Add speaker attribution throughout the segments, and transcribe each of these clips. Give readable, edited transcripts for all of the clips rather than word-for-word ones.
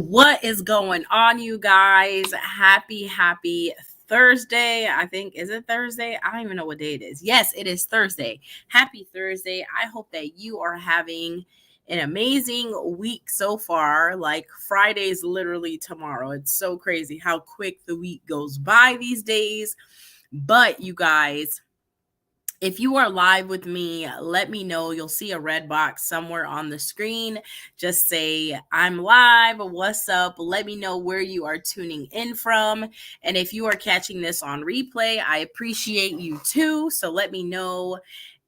Speaker 1: What is going on, you guys? Happy Thursday. I think, is it Thursday? I don't even know what day it is. Yes, it is Thursday. Happy Thursday. I hope that you are having an amazing week so far. Like, Friday's literally tomorrow. It's so crazy how quick the week goes by these days. But you guys, if you are live with me, let me know. You'll see a red box somewhere on the screen. Just say, I'm live. What's up? Let me know where you are tuning in from. And if you are catching this on replay, I appreciate you too. So let me know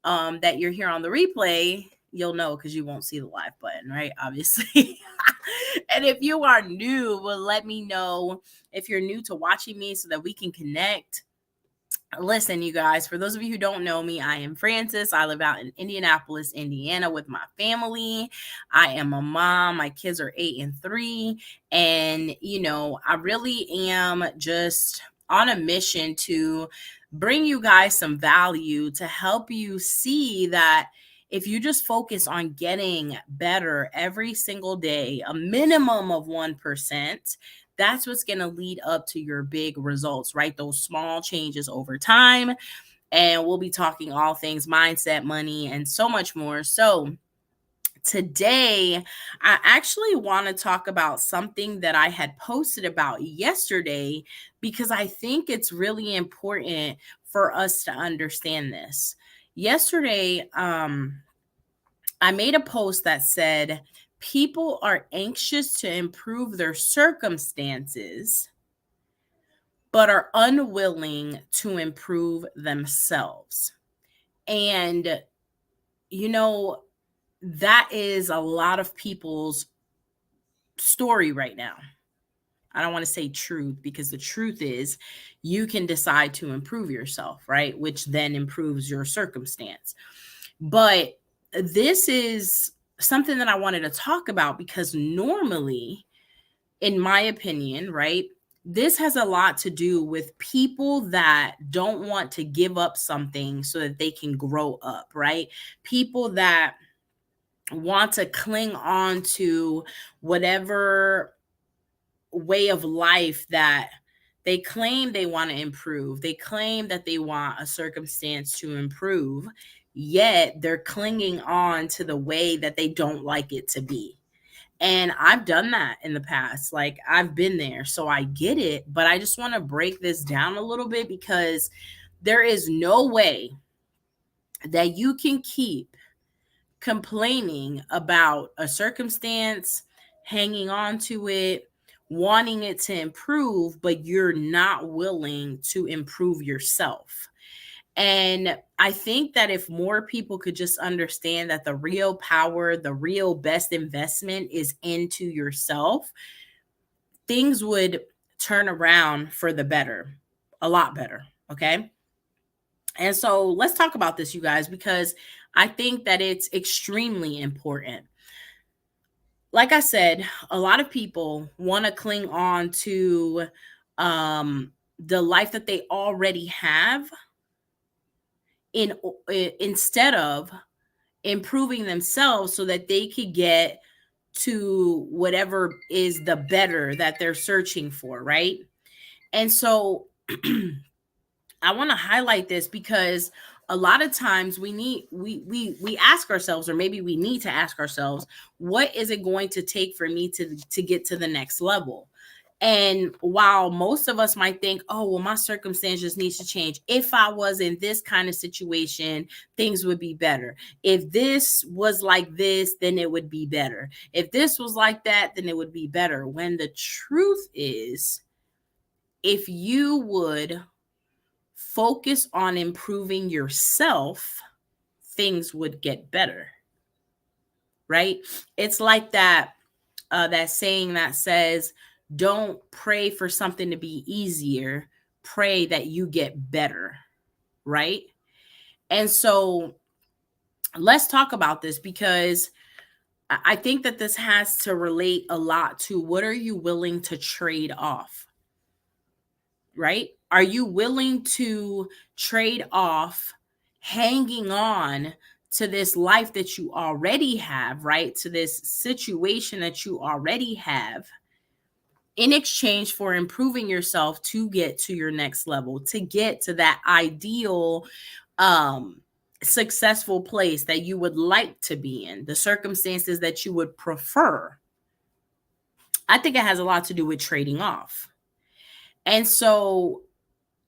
Speaker 1: that you're here on the replay. You'll know because you won't see the live button, right? Obviously. And if you are new, well, let me know if you're new to watching me so that we can connect. Listen, you guys, for those of you who don't know me, I am Frances. I live out in Indianapolis, Indiana with my family. I am a mom. My kids are 8 and 3. And, I really am just on a mission to bring you guys some value to help you see that if you just focus on getting better every single day, a minimum of 1%, that's what's going to lead up to your big results, right? Those small changes over time. And we'll be talking all things mindset, money, and so much more. So today, I actually want to talk about something that I had posted about yesterday because I think it's really important for us to understand this. Yesterday, I made a post that said, people are anxious to improve their circumstances, but are unwilling to improve themselves. And, that is a lot of people's story right now. I don't want to say truth because the truth is you can decide to improve yourself, right? Which then improves your circumstance. But this is something that I wanted to talk about because normally, in my opinion, right, this has a lot to do with people that don't want to give up something so that they can grow up, right? People that want to cling on to whatever way of life that they claim they want to improve. They claim that they want a circumstance to improve, yet they're clinging on to the way that they don't like it to be. And I've done that in the past. Like, I've been there, so I get it. But I just want to break this down a little bit because there is no way that you can keep complaining about a circumstance, hanging on to it, wanting it to improve, but you're not willing to improve yourself. And I think that if more people could just understand that the real power, the real best investment is into yourself, things would turn around for the better, a lot better. Okay. And so let's talk about this, you guys, because I think that it's extremely important. Like I said, a lot of people want to cling on to the life that they already have in instead of improving themselves so that they could get to whatever is the better that they're searching for, right? And so I want to highlight this because a lot of times we ask ourselves, or maybe we need to ask ourselves, what is it going to take for me to get to the next level? And while most of us might think, oh, well, my circumstances needs to change. If I was in this kind of situation, things would be better. If this was like this, then it would be better. If this was like that, then it would be better. When the truth is, if you would focus on improving yourself, things would get better, right? It's like that saying that says, don't pray for something to be easier, pray that you get better, right? And so let's talk about this because I think that this has to relate a lot to what are you willing to trade off, right? Are you willing to trade off hanging on to this life that you already have, right? To this situation that you already have, in exchange for improving yourself to get to your next level, to get to that ideal successful place that you would like to be in, the circumstances that you would prefer. I think it has a lot to do with trading off. And so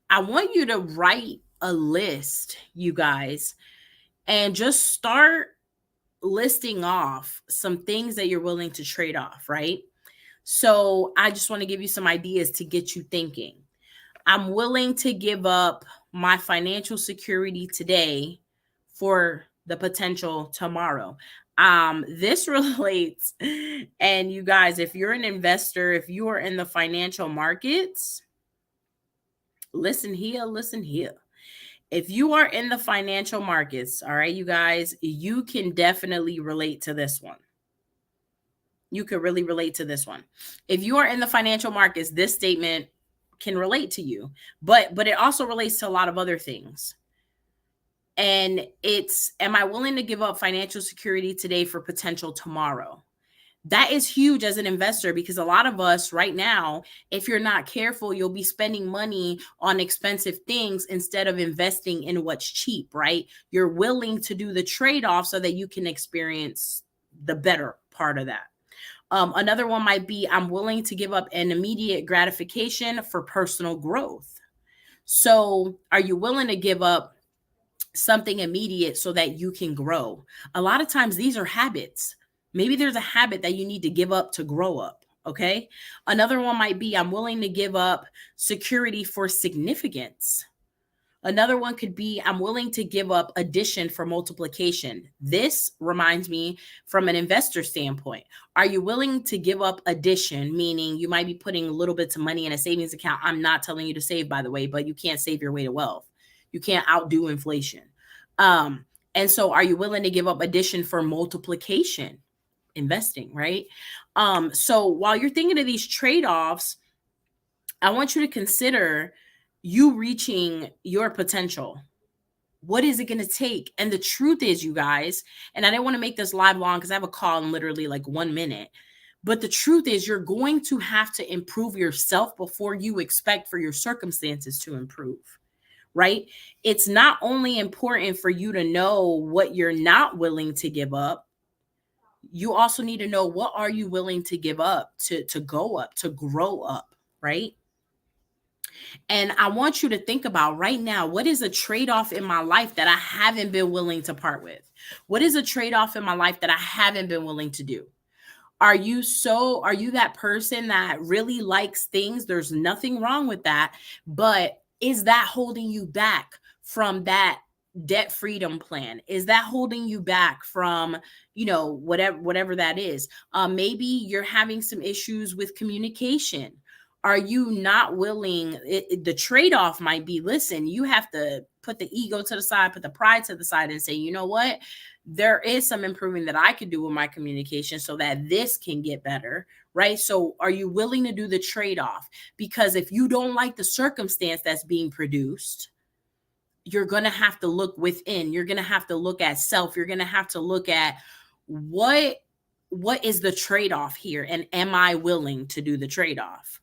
Speaker 1: I want you to write a list, you guys, and just start listing off some things that you're willing to trade off, right? So I just want to give you some ideas to get you thinking. I'm willing to give up my financial security today for the potential tomorrow. This relates, and you guys, if you're an investor, if you are in the financial markets, listen here, listen here. If you are in the financial markets, all right, you guys, you can definitely relate to this one. You could really relate to this one. If you are in the financial markets, this statement can relate to you, but it also relates to a lot of other things. And it's, am I willing to give up financial security today for potential tomorrow? That is huge as an investor, because a lot of us right now, if you're not careful, you'll be spending money on expensive things instead of investing in what's cheap, right? You're willing to do the trade-off so that you can experience the better part of that. Another one might be, I'm willing to give up an immediate gratification for personal growth. So are you willing to give up something immediate so that you can grow? A lot of times these are habits. Maybe there's a habit that you need to give up to grow up. Okay. Another one might be, I'm willing to give up security for significance. Another one could be, I'm willing to give up addition for multiplication. This reminds me from an investor standpoint. Are you willing to give up addition? Meaning you might be putting little bits of money in a savings account. I'm not telling you to save, by the way, but you can't save your way to wealth. You can't outdo inflation. And so are you willing to give up addition for multiplication? Investing, right? So while you're thinking of these trade-offs, I want you to consider you reaching your potential. What is it going to take? And the truth is, you guys, and I didn't want to make this live long because I have a call in literally like 1 minute. But the truth is, you're going to have to improve yourself before you expect for your circumstances to improve, right? It's not only important for you to know what you're not willing to give up, you also need to know what are you willing to give up to go up, to grow up, right? And I want you to think about right now, what is a trade-off in my life that I haven't been willing to part with? What is a trade-off in my life that I haven't been willing to do? Are you that person that really likes things? There's nothing wrong with that, but is that holding you back from that debt freedom plan? Is that holding you back from, whatever that is? Maybe you're having some issues with communication. Are you not willing? The trade-off might be, listen, you have to put the ego to the side, put the pride to the side, and say, you know what? There is some improving that I could do with my communication so that this can get better, right? So are you willing to do the trade-off? Because if you don't like the circumstance that's being produced, you're going to have to look within. You're going to have to look at self. You're going to have to look at what is the trade-off here, and am I willing to do the trade-off?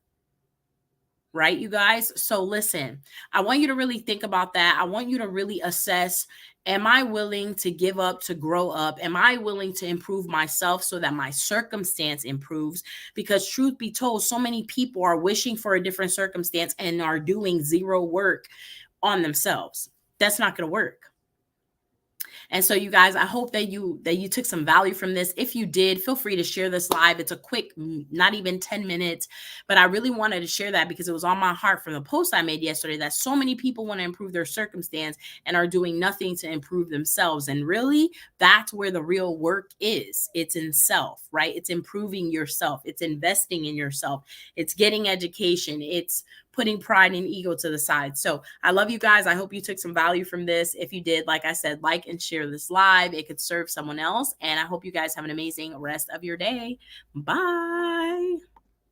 Speaker 1: Right, you guys? So listen, I want you to really think about that. I want you to really assess, am I willing to give up to grow up? Am I willing to improve myself so that my circumstance improves? Because truth be told, so many people are wishing for a different circumstance and are doing zero work on themselves. That's not going to work. And so you guys, I hope that you took some value from this. If you did, feel free to share this live. It's a quick, not even 10 minutes, but I really wanted to share that because it was on my heart from the post I made yesterday that so many people want to improve their circumstance and are doing nothing to improve themselves. And really, that's where the real work is. It's in self, right? It's improving yourself. It's investing in yourself. It's getting education. It's putting pride and ego to the side. So I love you guys. I hope you took some value from this. If you did, like I said, like and share this live. It could serve someone else. And I hope you guys have an amazing rest of your day. Bye.